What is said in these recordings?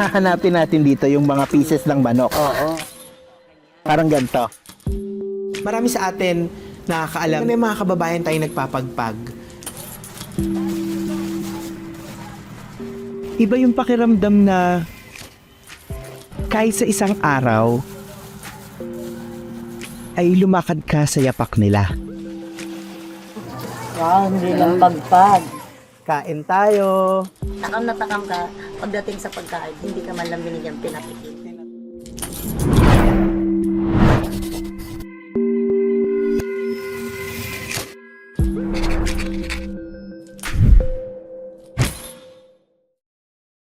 Hahanapin natin dito yung mga pieces ng manok. Oo. Parang ganito. Marami sa atin nakakaalam na may mga kababayan tayong nagpapagpag. Iba yung pakiramdam na kahit sa isang araw ay lumakad ka sa yapak nila. Wow, hindi lang pagpag. Kain tayo. Takam na takam ka pagdating sa pagkain, hindi ka man lang binigyan pinapikit.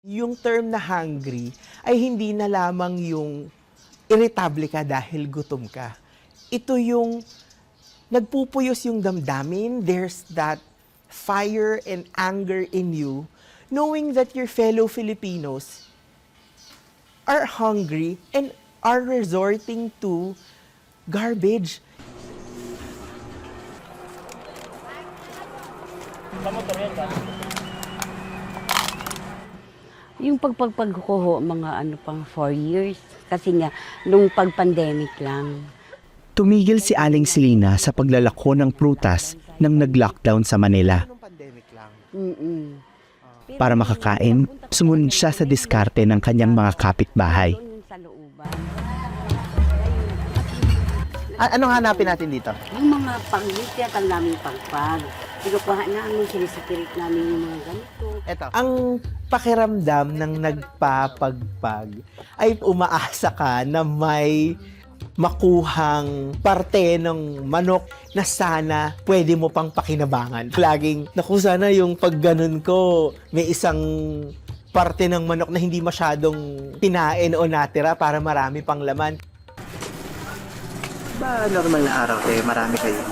Yung term na hungry ay hindi na lamang yung irritable ka dahil gutom ka. Ito yung nagpupuyos yung damdamin. There's that fire and anger in you, knowing that your fellow Filipinos are hungry and are resorting to garbage. Yung pagpagpagkuho, mga ano pang 4 years. Kasi nga, nung pag-pandemic lang. Tumigil si Aling Selena sa paglalako ng prutas nang nag-lockdown sa Manila. Nung pandemic lang. Para makakain, sumunod siya sa diskarte ng kanyang mga kapitbahay. Doon sa looban. Anong hanapin natin dito? Yung mga pang-litiyatan namin pagpag. Pinukuha namin, sinisipirit namin yung mga ganito. Ito. Ang pakiramdam ng nagpapagpag ay umaasa ka na may makuhang parte ng manok na sana pwede mo pang pakinabangan. Laging, naku sana yung pagganon ko, may isang parte ng manok na hindi masyadong pinain o natira para marami pang laman. Ba normal na araw kayo, marami kayo?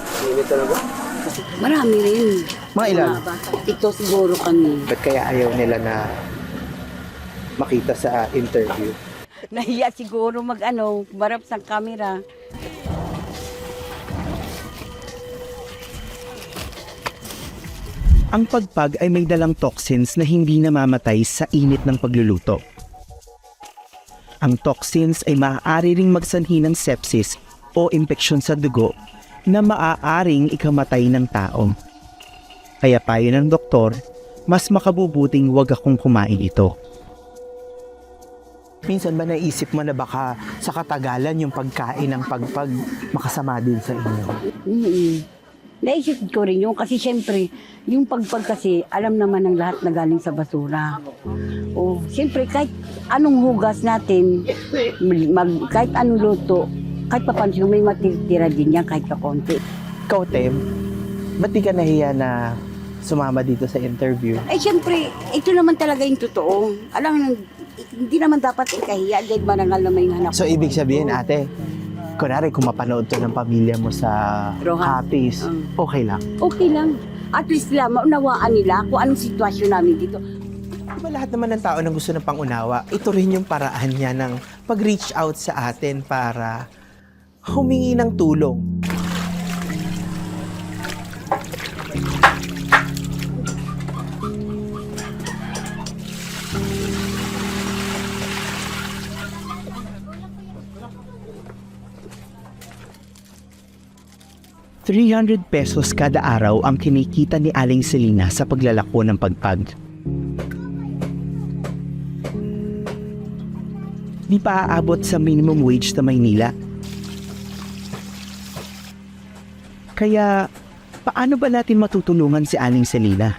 Marami rin. Mga ilan? Ito siguro kami. Ba't kaya ayaw nila na makita sa interview? Nahiya siguro marap sa camera. Ang pagpag ay may dalang toxins na hindi namamatay sa init ng pagluluto. Ang toxins ay maaari ring magsanhi ng sepsis o impeksyon sa dugo na maaaring ikamatay ng tao. Kaya payo ng doktor, mas makabubuting huwag akong kumain ito. Minsan ba naisip mo na baka sa katagalan yung pagkain ng pagpag makasama din sa inyo? Naisip ko rin yun kasi syempre, yung pagpag kasi alam naman ng lahat na galing sa basura. O syempre kahit anong hugas natin, kahit anong luto, kahit papansin may matitira din yan kahit kakonti. Ikaw, Tem, ba't di ka nahiya na sumama dito sa interview? Eh syempre, ito naman talaga yung totoo. Alam, hindi naman dapat ikahiya dahil marangal na may hanap. So, ibig sabihin, ate, kunwari kung mapanood to ng pamilya mo sa Rohan. copies, okay lang. Okay lang. At least sila, maunawaan nila kung anong sitwasyon namin dito. Diba lahat naman ng tao na gusto ng pangunawa, ito rin yung paraan niya ng pag-reach out sa atin para humingi ng tulong. ₱300 kada araw ang kinikita ni Aling Selena sa paglalako ng pagpag. Di pa aabot sa minimum wage sa Maynila. Kaya, paano ba natin matutulungan si Aling Selena?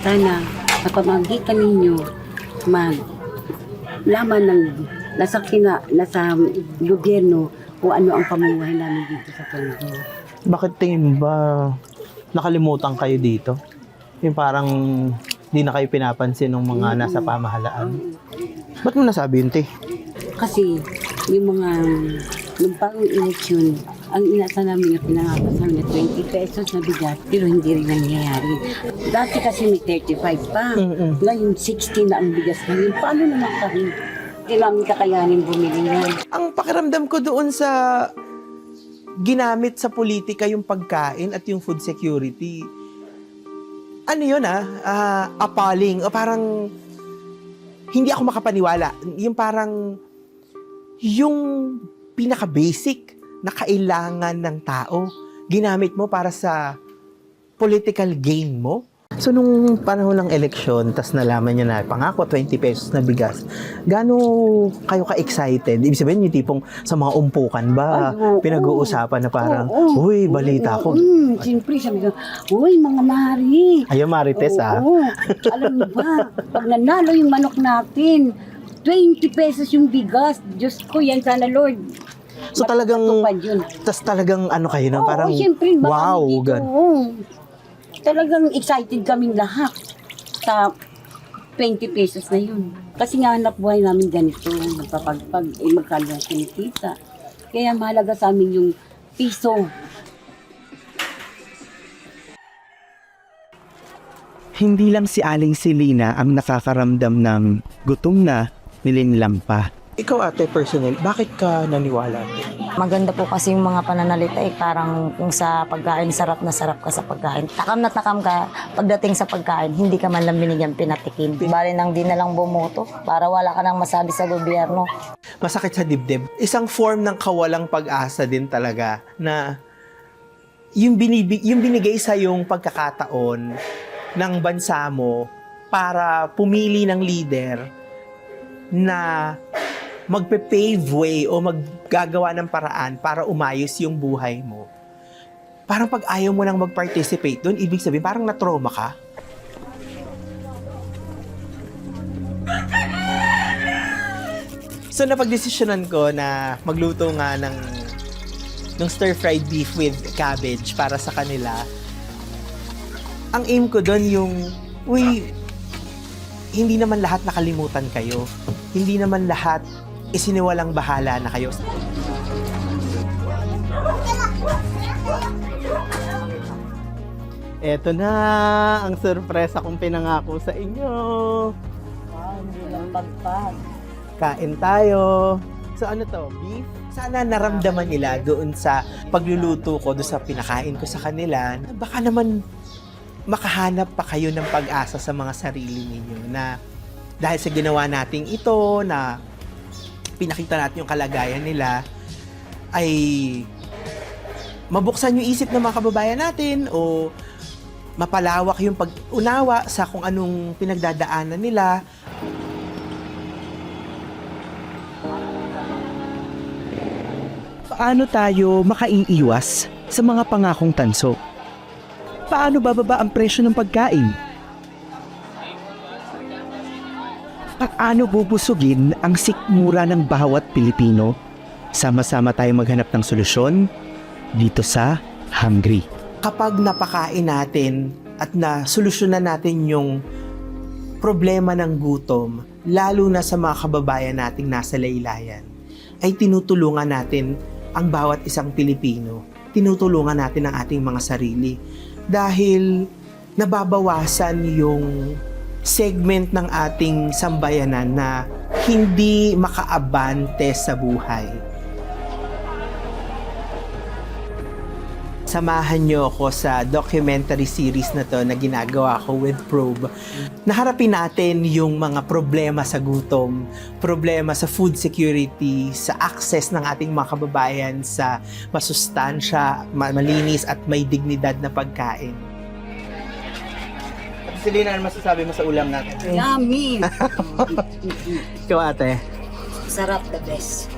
Sana sa pamamagitan ninyo laman ng nasa gobyerno kung ano ang pamumuhay namin dito sa Tondo. Bakit tingin mo ba nakalimutan kayo dito? Yung parang di na kayo pinapansin ng mga nasa pamahalaan. Ba't mo nasabi yun, te? Kasi yung mga nung bagong eleksyon, ang inasa namin na pinangapas namin na 20 pesos na bigas, pero hindi rin nangyayari. Dati kasi may 35 pa. Ngayon 60 na ang bigas ngayon. Paano naman kami? Di namin kakayanin bumili yan. Ang pakiramdam ko doon sa ginamit sa politika yung pagkain at yung food security, ano yun appalling. O parang hindi ako makapaniwala. Yung parang yung pinaka-basic na kailangan ng tao, ginamit mo para sa political gain mo. So, nung panahon ng eleksyon, tas nalaman niya na pangako 20 pesos na bigas, gaano kayo ka-excited? Ibig sabihin, yung tipong sa mga umpukan ba, Ay, oo. pinag-uusapan na parang, Oo. uy, balita ko. Siyempre, sabi ko, uy, mga mari. Ayaw Marites, Oo. Alam niyo ba, pag nanalo yung manok natin, 20 pesos yung bigas. Diyos ko, yan sana, Lord. So, talagang, Matupad yun. tas talagang ano kayo na, parang, siyempre, baka wow, dito, gan. Talagang excited kaming lahat sa 20 pesos na yun. Kasi nga hanap buhay namin ganito, magpapagpag, magkano ang kinikita. Kaya mahalaga sa amin yung piso. Hindi lang si Aling Selena ang nakakaramdam ng gutom na nilinlang pa. Ikaw ate, personal, bakit ka naniwala? Maganda po kasi yung mga pananalita parang kung sa pagkain, sarap na sarap ka sa pagkain. Takam na takam ka pagdating sa pagkain, hindi ka man lang binigyan pinatikim. Bali nang di na lang bumoto para wala ka nang masabi sa gobyerno. Masakit sa dibdib. Isang form ng kawalang pag-asa din talaga na yung binigay sa yung pagkakataon ng bansa mo para pumili ng leader na magpe-pave way o maggagawa ng paraan para umayos yung buhay mo. Parang pag ayaw mo nang mag-participate doon, ibig sabihin parang na-trauma ka. So napagdesisyonan ko na magluto nga ng stir-fried beef with cabbage para sa kanila. Ang aim ko doon yung, hindi naman lahat nakalimutan kayo. Hindi naman lahat isiniwalang bahala na kayo. Eto na ang sorpresa kong pinangako sa inyo. Hindi lang pagpag. Kain tayo. So ano to, beef? Sana naramdaman nila doon sa pagluluto ko, doon sa pinakain ko sa kanila. Baka naman makahanap pa kayo ng pag-asa sa mga sarili ninyo na dahil sa ginawa nating ito, na pinakita natin yung kalagayan nila, ay mabuksan yung isip ng mga kababayan natin o mapalawak yung pag-unawa sa kung anong pinagdadaanan nila. Paano tayo makaiiwas sa mga pangakong tanso? Paano bababa ang presyo ng pagkain? Paano bubusugin ang sikmura ng bawat Pilipino? Sama-sama tayo maghanap ng solusyon dito sa Hungry. Kapag napakain natin at nasolusyonan natin yung problema ng gutom, lalo na sa mga kababayan nating nasa laylayan, ay tinutulungan natin ang bawat isang Pilipino. Tinutulungan natin ang ating mga sarili. Dahil nababawasan yung segment ng ating sambayanan na hindi makaabante sa buhay. Samahan niyo ako sa documentary series na to na ginagawa ko with Probe. Naharapin natin yung mga problema sa gutom, problema sa food security, sa access ng ating mga kababayan sa masustansya, malinis at may dignidad na pagkain. Selena, ano masasabi mo sa ulam natin? Yummy! Ikaw ate. Sarap, the best.